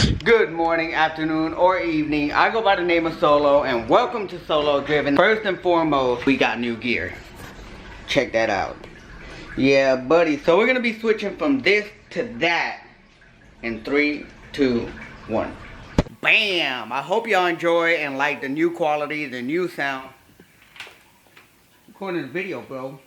Good morning, afternoon, or evening. I go by the name of Solo, and welcome to Solo Driven. First and foremost, we got new gear. Check that out. Yeah, buddy. So we're gonna be switching from this to that in 3, 2, 1. Bam! I hope y'all enjoy and like the new quality, the new sound. Recording this video, bro.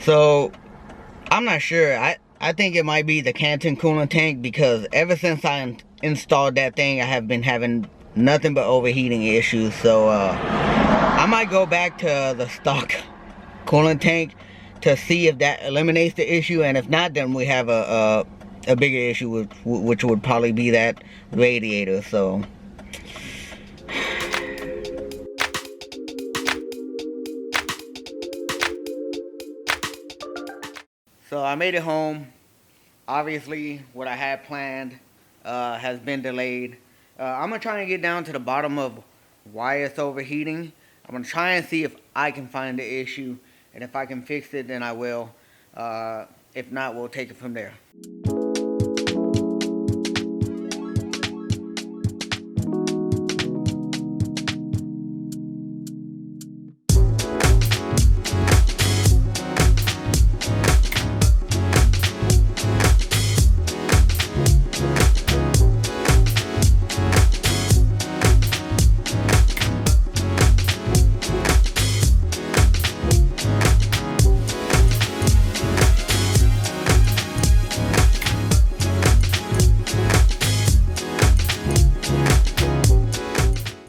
So, I'm not sure. I think it might be the Canton coolant tank, because ever since I installed that thing, I have been having nothing but overheating issues. So, I might go back to the stock coolant tank to see if that eliminates the issue. And if not, then we have a bigger issue, which would probably be that radiator. So... So I made it home. Obviously, what I had planned has been delayed. I'm going to try and get down to the bottom of why it's overheating. I'm going to try and see if I can find the issue. And if I can fix it, then I will. If not, we'll take it from there.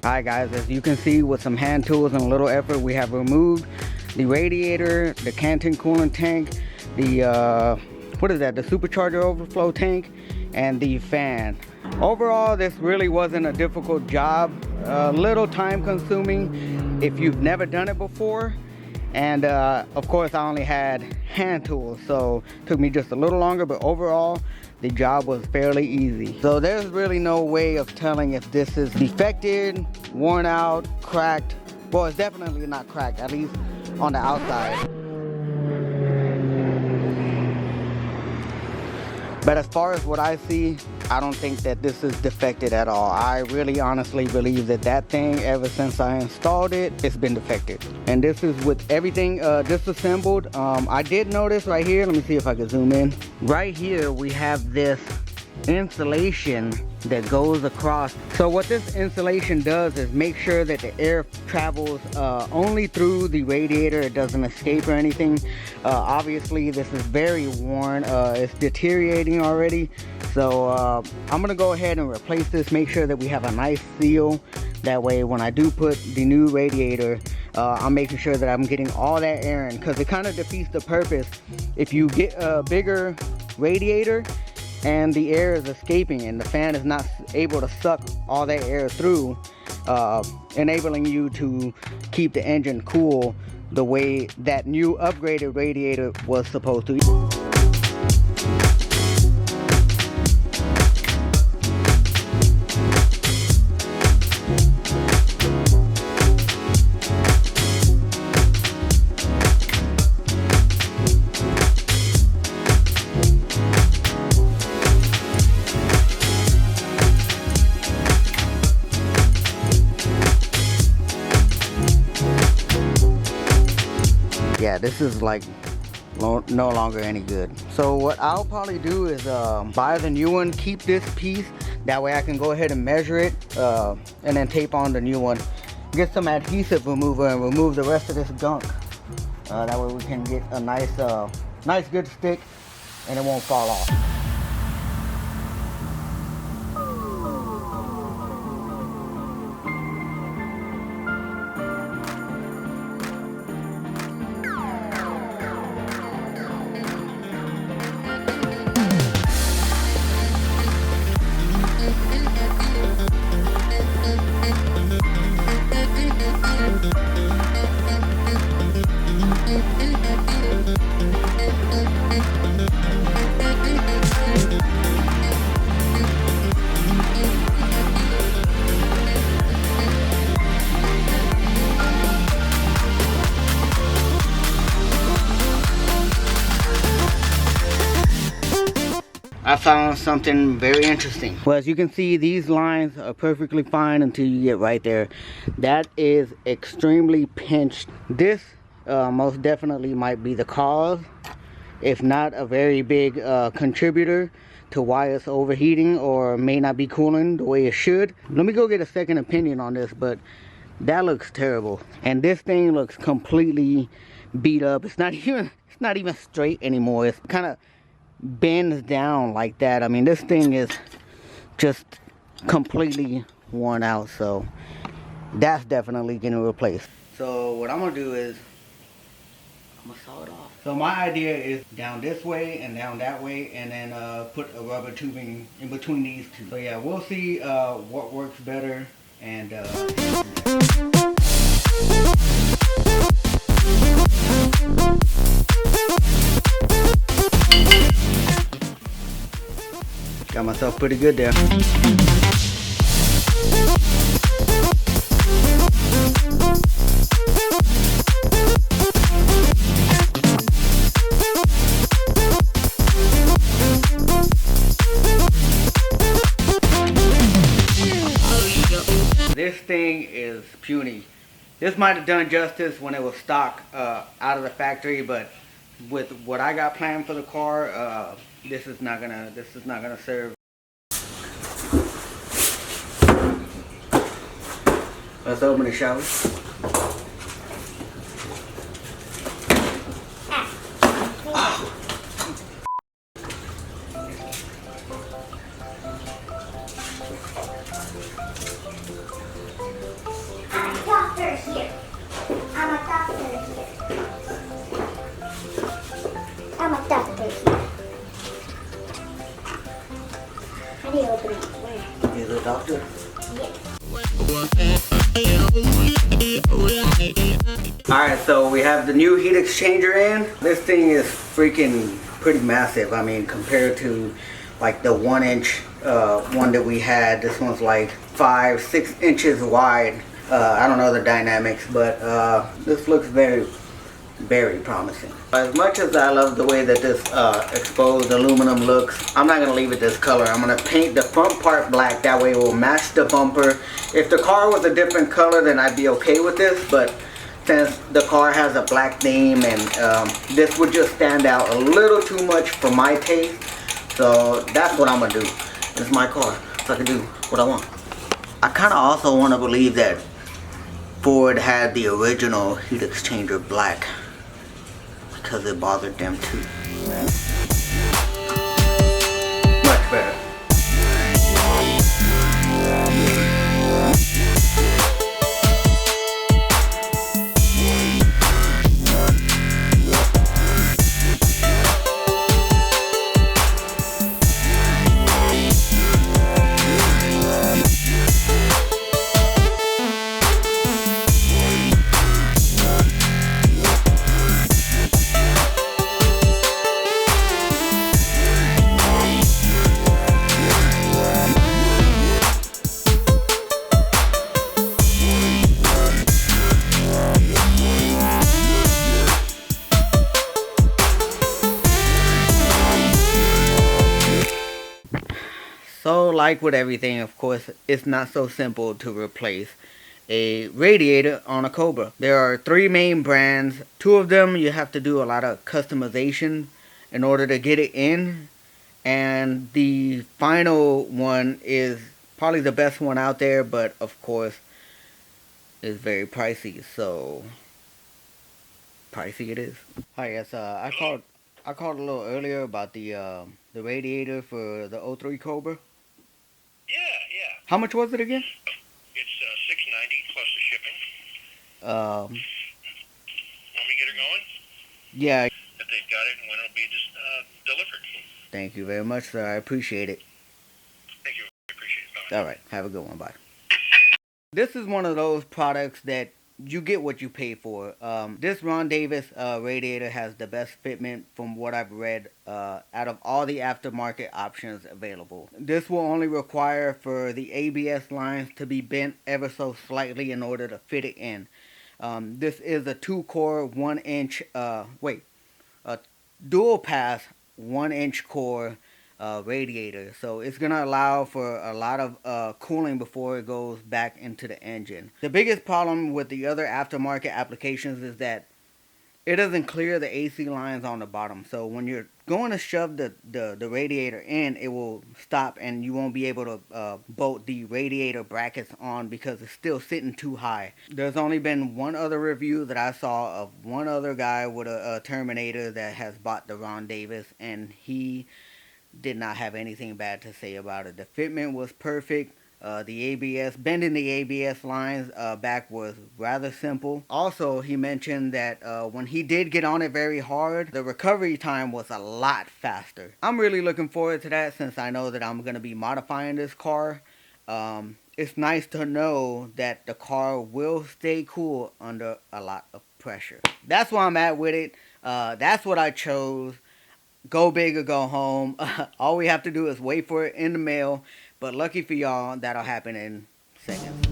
Alright guys, as you can see, with some hand tools and a little effort, we have removed the radiator, the Canton coolant tank, the what is that, the supercharger overflow tank, and the fan. Overall, this really wasn't a difficult job. A little time consuming if you've never done it before, and of course I only had hand tools, so it took me just a little longer, but overall the job was fairly easy. So there's really no way of telling if this is defected, worn out, cracked. Well, it's definitely not cracked, at least on the outside. But as far as what I see, I don't think that this is defected at all. I really honestly believe that that thing, ever since I installed it, it's been defected. And this is with everything disassembled. I did notice right here, let me see if I can zoom in. Right here, we have this insulation that goes across. So what this insulation does is make sure that the air travels only through the radiator. It doesn't escape or anything. Obviously this is very worn. It's deteriorating already. So I'm gonna go ahead and replace this, make sure that we have a nice seal. That way when I do put the new radiator I'm making sure that I'm getting all that air in, because it kind of defeats the purpose if you get a bigger radiator and the air is escaping and the fan is not able to suck all that air through, enabling you to keep the engine cool the way that new upgraded radiator was supposed to. Yeah, this is like no longer any good. So what I'll probably do is buy the new one, keep this piece, that way I can go ahead and measure it, and then tape on the new one, get some adhesive remover and remove the rest of this gunk. That way we can get a nice good stick and it won't fall off. I found something very interesting. Well, as you can see, these lines are perfectly fine until you get right there. That is extremely pinched. This most definitely might be the cause, if not a very big contributor to why it's overheating or may not be cooling the way it should. Let me go get a second opinion on this, but that looks terrible. And this thing looks completely beat up. It's not even straight anymore. It's kind of bends down like that. I mean, this thing is just completely worn out, so that's definitely getting replaced. So what I'm gonna do is I'm gonna saw it off. So my idea is down this way and down that way, and then put a rubber tubing in between these two. So yeah, we'll see what works better, and got myself pretty good there. This thing is puny. This might have done justice when it was stock out of the factory, but with what I got planned for the car, this is not gonna serve. Let's open the shower. I'm a doctor here. I'm a doctor here. I'm a doctor here. How do you open it? Where? You're the doctor? Yes. Alright, so we have the new heat exchanger in. This thing is freaking pretty massive. I mean, compared to like the 1-inch one that we had, this one's like 5-6 inches wide. I don't know the dynamics, but this looks very, very promising. As much as I love the way that this exposed aluminum looks, I'm not going to leave it this color. I'm going to paint the front part black, that way it will match the bumper. If the car was a different color, then I'd be okay with this, but since the car has a black theme, and this would just stand out a little too much for my taste, so that's what I'm going to do. It's my car, so I can do what I want. I kind of also want to believe that Ford had the original heat exchanger black, because it bothered them too. Much better. like with everything, of course, it's not so simple to replace a radiator on a Cobra. There are 3 main brands. 2 of them you have to do a lot of customization in order to get it in. And the final one is probably the best one out there, but of course is very pricey. So pricey it is. Hi, yes, I called a little earlier about the radiator for the '03 Cobra. Yeah, yeah. How much was it again? It's $6.90 plus the shipping. Um, Want me to get her going? yeah. If they've got it and when it'll be delivered. Thank you very much, sir. I appreciate it. Thank you. I appreciate it. Bye. All right. Have a good one. Bye. This is one of those products that you get what you pay for. This Ron Davis radiator has the best fitment from what I've read out of all the aftermarket options available. This will only require for the ABS lines to be bent ever so slightly in order to fit it in. This is a 2-core 1-inch, a dual pass 1-inch core radiator, so it's gonna allow for a lot of cooling before it goes back into the engine. The biggest problem with the other aftermarket applications is that it doesn't clear the AC lines on the bottom, so when you're going to shove the radiator in, it will stop and you won't be able to bolt the radiator brackets on because it's still sitting too high. There's only been one other review that I saw of one other guy with a Terminator that has bought the Ron Davis, and he did not have anything bad to say about it. The fitment was perfect. The ABS, bending the ABS lines back was rather simple. Also, he mentioned that when he did get on it very hard, the recovery time was a lot faster. I'm really looking forward to that since I know that I'm going to be modifying this car. It's nice to know that the car will stay cool under a lot of pressure. That's where I'm at with it. That's what I chose. Go big or go home. All we have to do is wait for it in the mail. But lucky for y'all, that'll happen in seconds.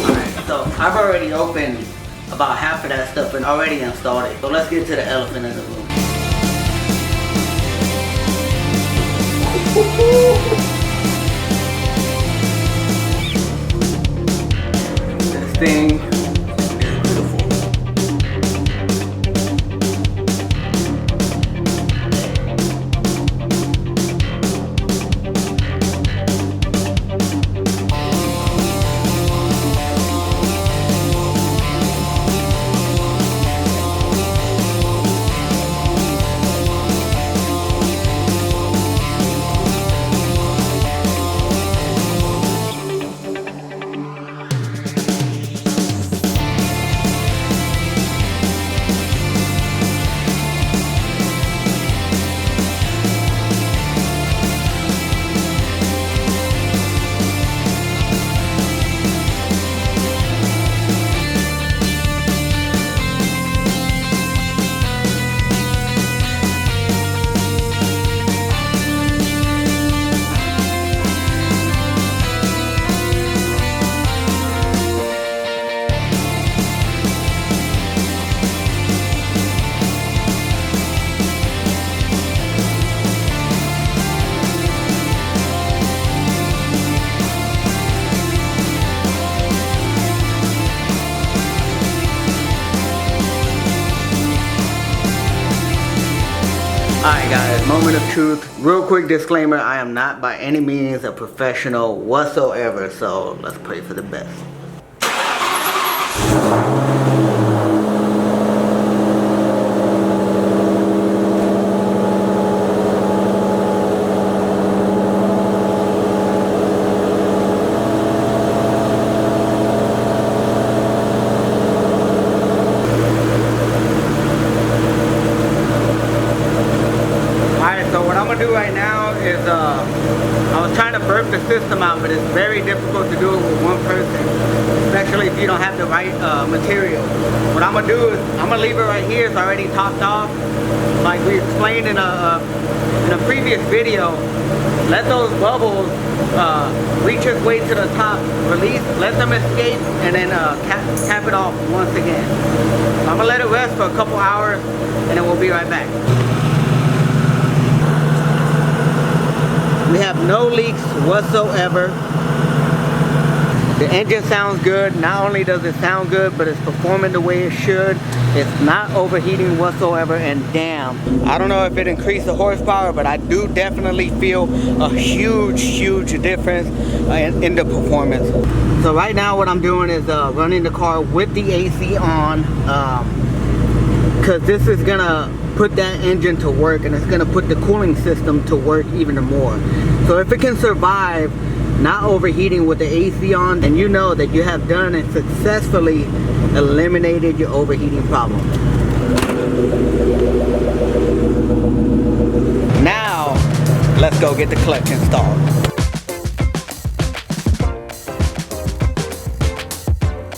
Alright, so I've already opened about half of that stuff and already installed it. So let's get to the elephant in the room. This thing. Alright guys, moment of truth. Real quick disclaimer, I am not by any means a professional whatsoever, so let's pray for the best. Do right now is I was trying to burp the system out, but it's very difficult to do it with one person, especially if you don't have the right material. What I'm gonna do is I'm gonna leave it right here. It's already topped off, like we explained in a previous video. Let those bubbles reach its way to the top, release, let them escape, and then cap it off once again. So I'm gonna let it rest for a couple hours, and then we'll be right back. We have no leaks whatsoever. The engine sounds good. Not only does it sound good, but it's performing the way it should. It's not overheating whatsoever, and damn, I don't know if it increased the horsepower, but I do definitely feel a huge difference in the performance. So right now what I'm doing is running the car with the AC on, because this is gonna put that engine to work, and it's gonna put the cooling system to work even more. So if it can survive not overheating with the AC on, and you know that you have done and successfully eliminated your overheating problem. Now let's go get the clutch installed.